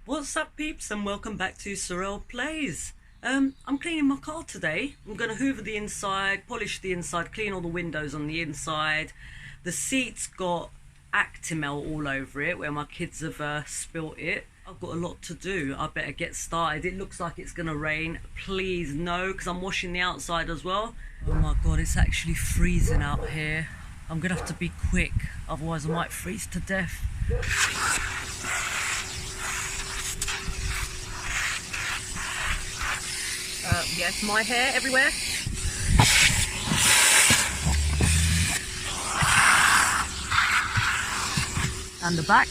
What's up, peeps, and welcome back to Sorrel Plays. I'm cleaning my car today. I'm going to hoover the inside, polish the inside, clean all the windows on the inside. The seat's got Actimel all over it where my kids have spilt it. I've got a lot to do. I better get started. It looks like it's going to rain. Please no, because I'm washing the outside as well. Oh my god, it's actually freezing out here. I'm going to have to be quick, otherwise I might freeze to death. Yes, my hair everywhere. And the back.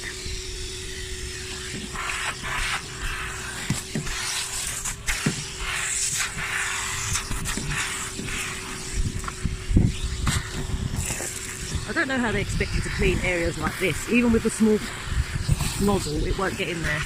I don't know how they expect you to clean areas like this. Even with a small nozzle, it won't get in there.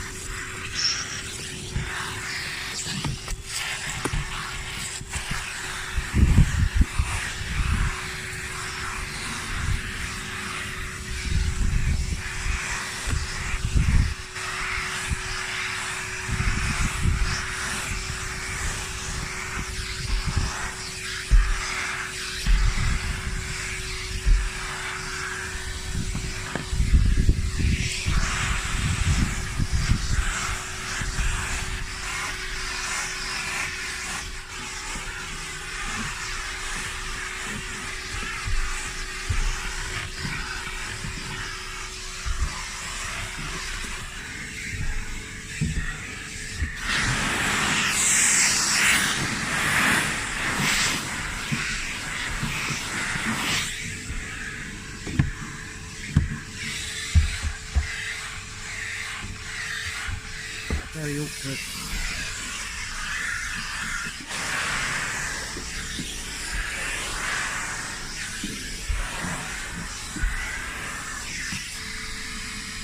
Very awkward.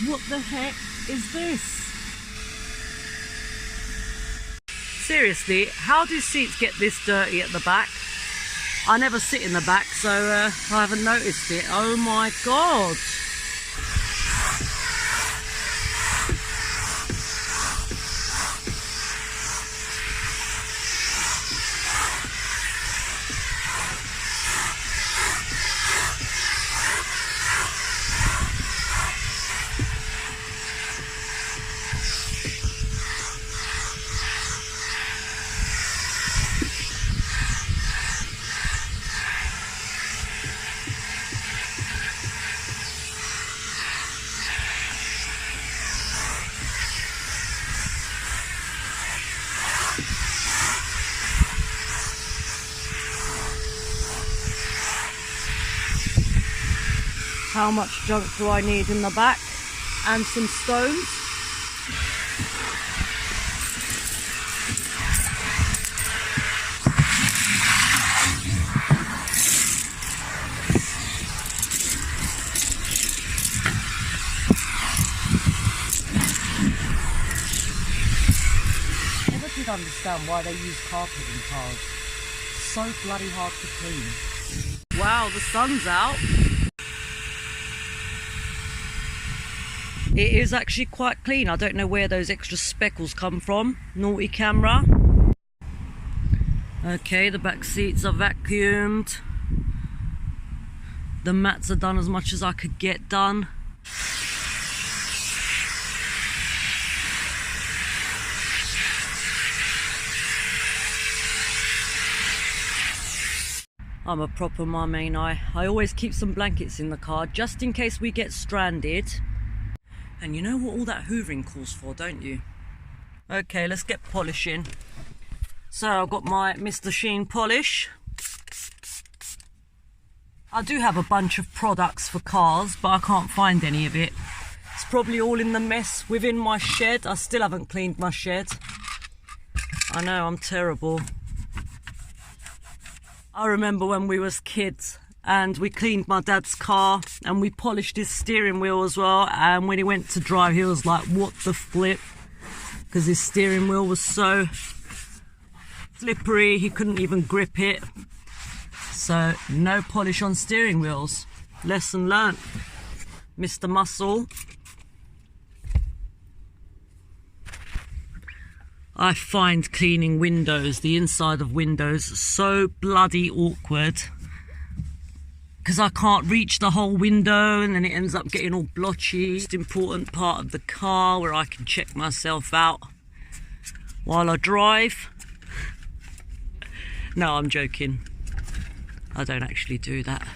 What the heck is this? Seriously, how do seats get this dirty at the back? I never sit in the back, so I haven't noticed it. Oh my god! How much junk do I need in the back? And some stones. Never did understand why they use carpet in cars. So bloody hard to clean. Wow, the sun's out. It is actually quite clean. I don't know where those extra speckles come from. Naughty camera. Okay, the back seats are vacuumed. The mats are done as much as I could get done. I'm a proper mum, ain't I? I always keep some blankets in the car just in case we get stranded. And you know what all that hoovering calls for, don't you? Okay, let's get polishing. So I've got my Mr. Sheen polish. I do have a bunch of products for cars, but I can't find any of it. It's probably all in the mess within my shed. I still haven't cleaned my shed. I know, I'm terrible. I remember when we was kids and we cleaned my dad's car and we polished his steering wheel as well, and when he went to drive he was like, what the flip, because his steering wheel was so slippery he couldn't even grip it. So no polish on steering wheels. Lesson learnt, Mr. Muscle. I find cleaning windows, the inside of windows, so bloody awkward. Because I can't reach the whole window and then it ends up getting all blotchy. It's an important part of the car where I can check myself out while I drive. No, I'm joking. I don't actually do that.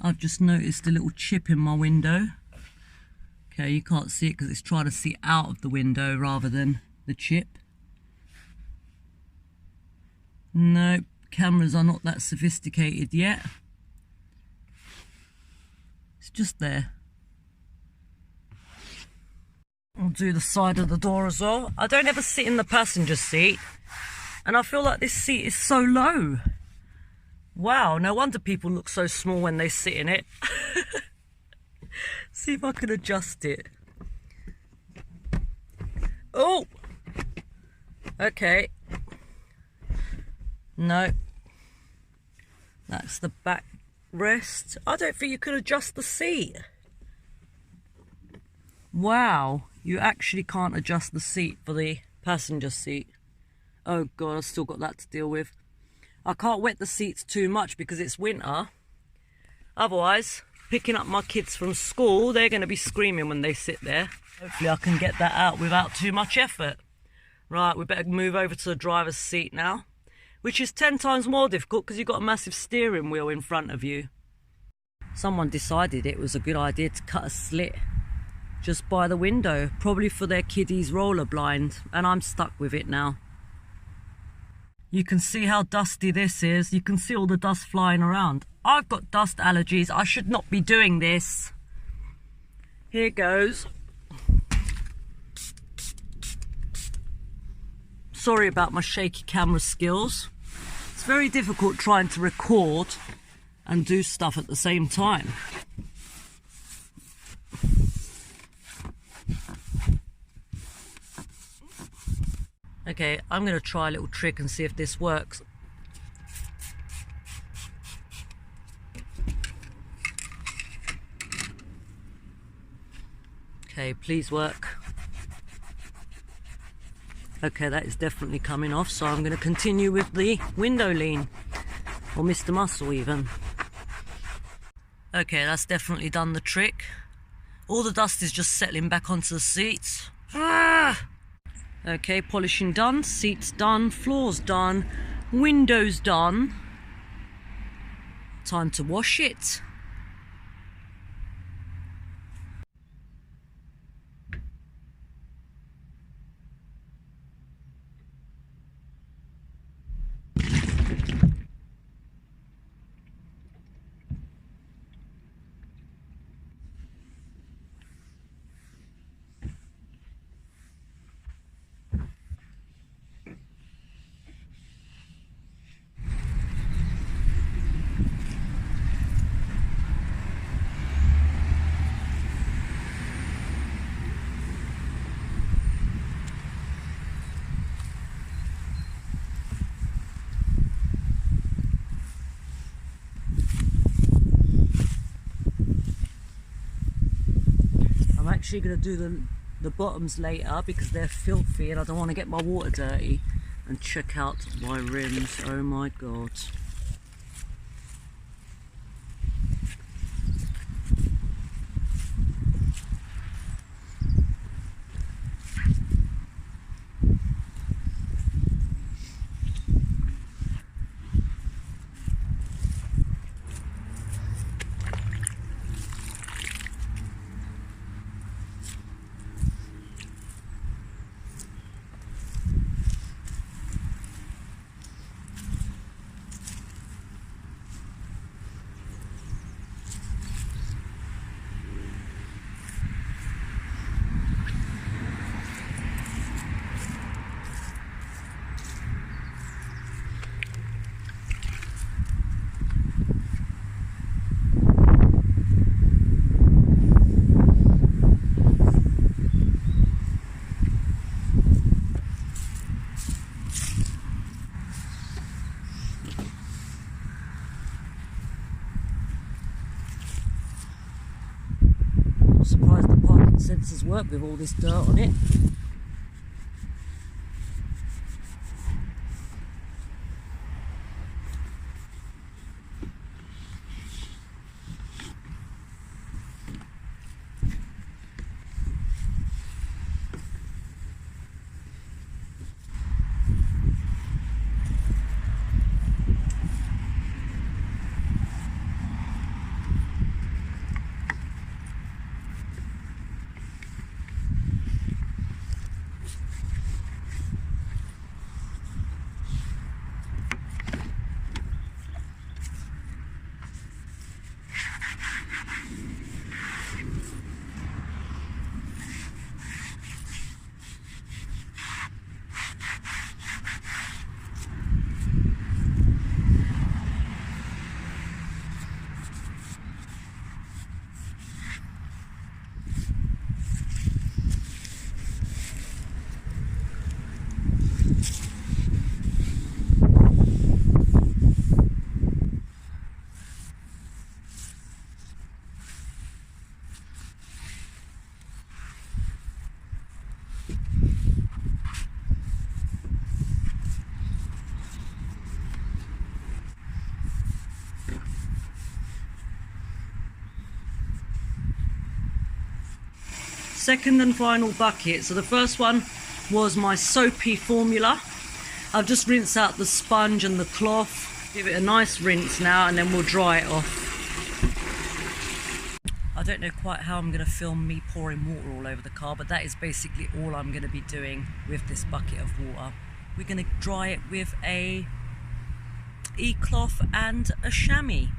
I've just noticed a little chip in my window. Okay, you can't see it because it's trying to see out of the window rather than the chip. No, cameras are not that sophisticated yet. It's just there. I'll do the side of the door as well. I don't ever sit in the passenger seat, and I feel like this seat is so low. Wow, no wonder people look so small when they sit in it. See if I can adjust it. Oh! Okay. No. That's the back rest. I don't think you could adjust the seat. Wow, you actually can't adjust the seat for the passenger seat. Oh God, I've still got that to deal with. I can't wet the seats too much because it's winter. Otherwise, picking up my kids from school, they're going to be screaming when they sit there. Hopefully I can get that out without too much effort. Right, we better move over to the driver's seat now, which is 10 times more difficult because you've got a massive steering wheel in front of you. Someone decided it was a good idea to cut a slit just by the window, probably for their kiddies' roller blind, and I'm stuck with it now. You can see how dusty this is. You can see all the dust flying around. I've got dust allergies. I should not be doing this. Here goes. Sorry about my shaky camera skills. It's very difficult trying to record and do stuff at the same time. Okay, I'm going to try a little trick and see if this works. Okay, please work. Okay, that is definitely coming off, so I'm going to continue with the window lean, or Mr. Muscle even. Okay, that's definitely done the trick. All the dust is just settling back onto the seats. Ah! Okay, polishing done, seats done, floors done, windows done. Time to wash it. I'm actually going to do the bottoms later because they're filthy and I don't want to get my water dirty. And check out my rims, oh my God. Surprised the parking sensors work with all this dirt on it. Second and final bucket. So the first one was my soapy formula. I've just rinsed out the sponge and the cloth. Give it a nice rinse now and then we'll dry it off. I don't know quite how I'm going to film me pouring water all over the car, but that is basically all I'm going to be doing with this bucket of water. We're going to dry it with a e-cloth and a chamois.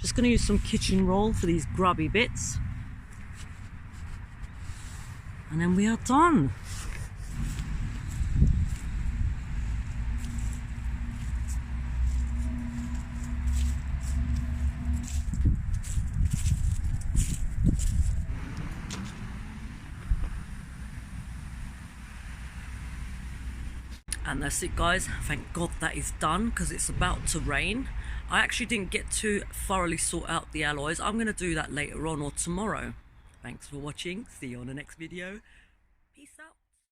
Just going to use some kitchen roll for these grubby bits. And then we are done. And that's it, guys. Thank God that is done because it's about to rain. I actually didn't get to thoroughly sort out the alloys. I'm going to do that later on or tomorrow. Thanks for watching. See you on the next video.